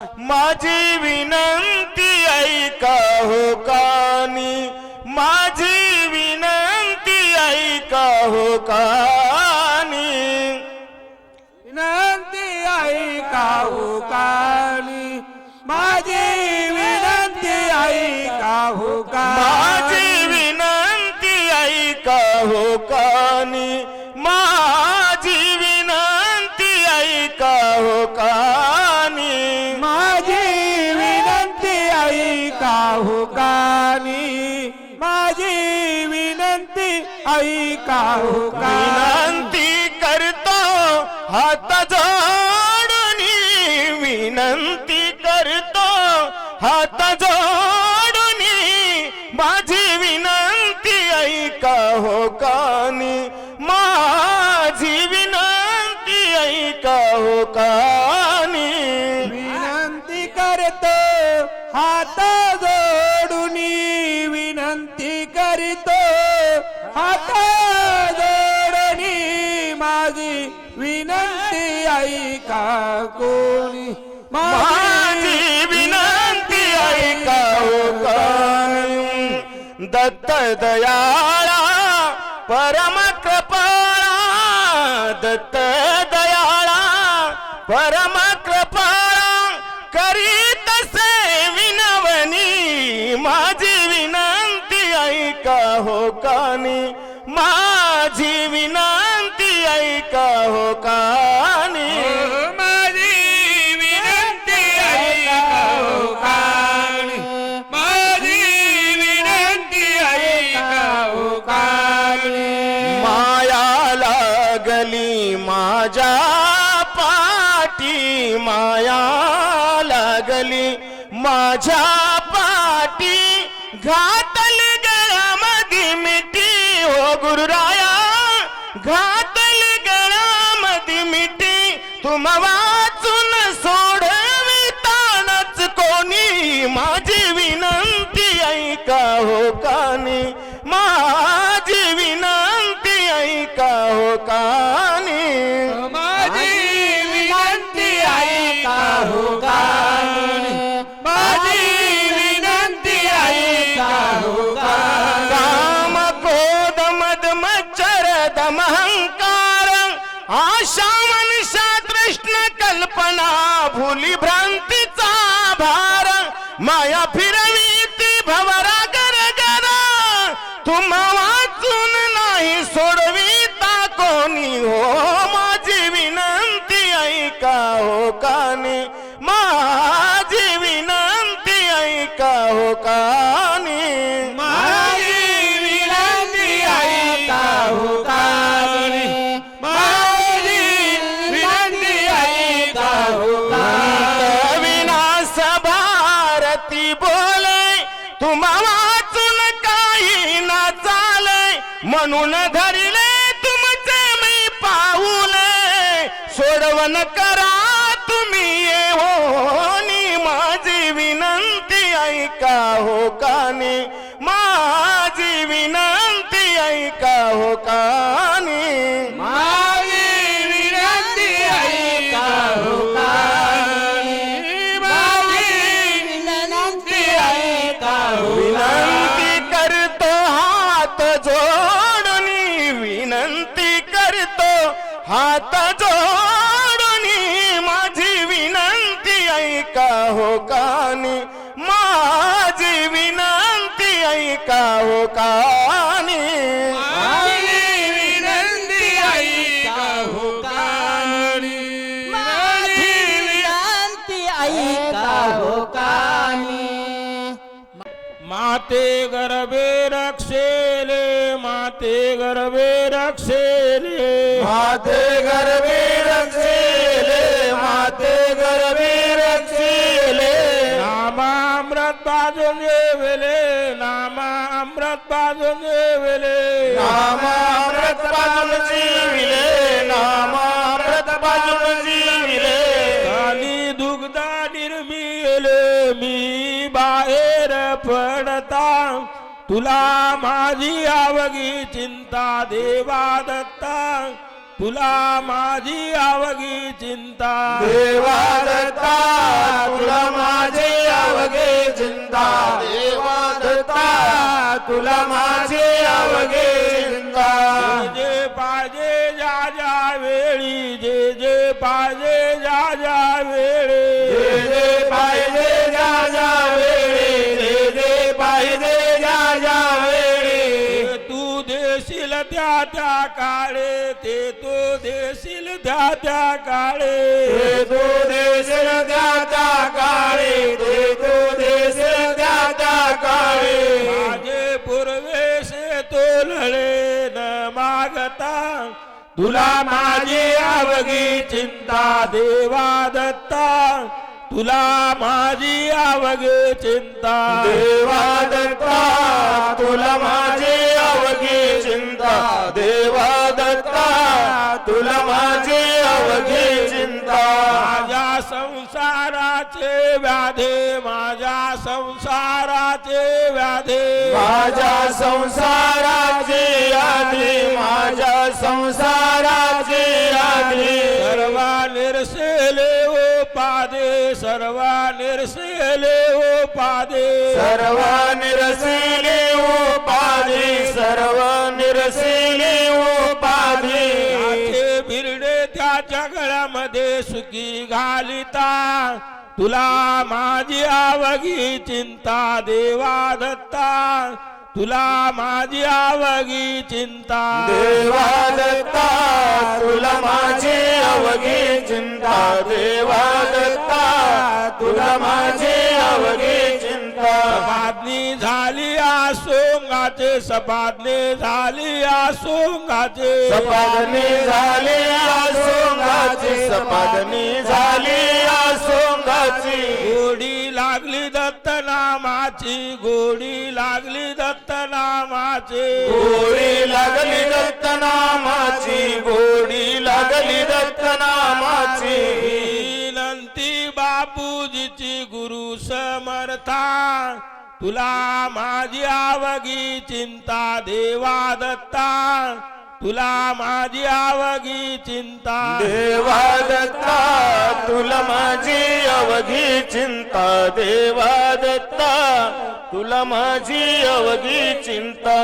माझी विनंती ऐका हो कानी, माझी विनंती ऐका हो कानी, विनंती ऐका हो कानी, माझी विनंती ऐका हो कानी, माझी विनंती ऐका हो कानी, माझी विनंती ऐका हो कानी, माझी विनंती ऐका हो कानी, माझी विनंती ऐका हो कानी, विनंती करतो हात जोडून, विनंती करतो हात जोडून, माझी विनंती ऐका हो कानी, माझी विनंती ऐका हो कानी, विनंती करतो हात जोडून, विनंती करतो हात जोडून, माझी विनंती ऐका कोणी, माझी विनंती ऐका हो कानी, दत्त दयाळा परम कृपाळा, दत्त दयाळा परम कृपाळा, करीत से विनवणी, माझी विनंती ऐका हो कानी, माझी विनंती ऐका हो कानी, माझी विनंती ऐका हो कानी, माझी विनंती ऐका हो कानी, माया लागली माझ्या पाठी, माया लागली माझ्या पाठी, घातल गळ्यामध्ये मिठी हो गुरुराया, घातल गळ्यामध्ये मिठी, तुम वाचून सोडवितानच कोणी, माझी विनंती ऐका हो कानी, माझी विनंती ऐका हो कानी, माझी विनंती ऐका हो कानी, माझी विनंती ऐका हो कानी, काम क्रोध मद मच्छर दमहंकार, आशा मनशा तृष्ण कल्पना, भूली भ्रांतीचा भार, माया फिरवीती भवरा गरगरा, तुम वाचून नाही सोडविता कोणी हो, माझी विनंती ऐका हो कानी, माझी विनंती ऐका हो कानी, माझी विनंती ऐका हो कानी, माझी विनंती ऐका हो कानी, विनाश भारती बोले, तुम्हा वाचून काही ना चाले, म्हणून धरिले तुमचे मी पाऊले, सोडवण करा तुम्ही येऊनी, माझी विनंती ऐका हो कानी, माझी विनंती ऐका हो कानी, माझी विनंती ऐका हो कानी, माझी विनंती ऐका हो विनंती करतो हात जोडून, विनंती करतो हात जोडून, माझी विनंती ऐका हो कानी, माझी विनंती ऐका हो कानी, माझी विनंती ऐका हो कानी, माझी विनंती ऐका हो कानी, माते गर्भे रक्षेले, माते गर्भे रक्षेले, माते गर्भे रक्षेले, माते गर्भे रक्षेले, नामामृत बाजून जेवले, नामामृत बाजून जेवले, नामामृत पाजून जीविले, नामामृत पाजून जीविले, आणि दुग्धा निर्मिले, मी बाहेर पडता, तुला माझी आवगी चिंता देवा दत्ता, तुला माझी अवघी चिंता देवा दत्ता तुला माझे अवघे चिंता देवा दत्ता तुला माझे अवघे चिंता जे पाहिजे ज्या ज्या वेळी जे पाहिजे ज्या ज्या वेळी जे पाहिजे ज्या ज्या वेळी जे पाहिजे ज्या ज्या वेळी तू देशील त्या त्या काळे ते तू देशील त्या त्या काळे तू देशील त्या त्या काळी ते तू देशील त्या त्या काळी माझे पूर्वेश तोलळे न मागता तुला माझी अवघी चिंता देवा दत्ता तुला माझी अवघी चिंता देवा दत्ता तुला माझी अवघी चिंता देवा दत्ता तुला माझी अवघी चिंता माझ्या संसाराचे व्याधे माझ्या संसाराचे व्याधे माझ्या संसाराची यादी माझ्या संसाराची यादी सर्वा निरसेले ओ पादे सर्वा निरसेले ओ पादे सर्व निरसिले उपाधी सर्व निरसिले उपाधी नाचे भिरडे त्याच्या गळ्यामध्ये सुखी घालिता तुला माझी अवघी चिंता देवा दत्ता तुला माझी अवघी चिंता देवा दत्ता तुला माझी अवघी चिंता देवा दत्ता तुला माझी अवघी चिंता सपादनी झाली आसोंगाचे सपादनी झाली आसोंगाचे सपादनी झाली आसोंगाची सपादनी झाली आसोंगाची गोडी लागली दत्त नामाची गोडी लागली दत्त नामाची गोडी लागली दत्त नामाची गोडी लागली दत्त नामाची विनंती बापूजीची गुरु समर्था तुला माझी अवघी चिंता देवा दत्ता तुला माझी अवघी चिंता देवा दत्ता तुला माझी अवघी चिंता देवा दत्ता तुला माझी अवघी चिंता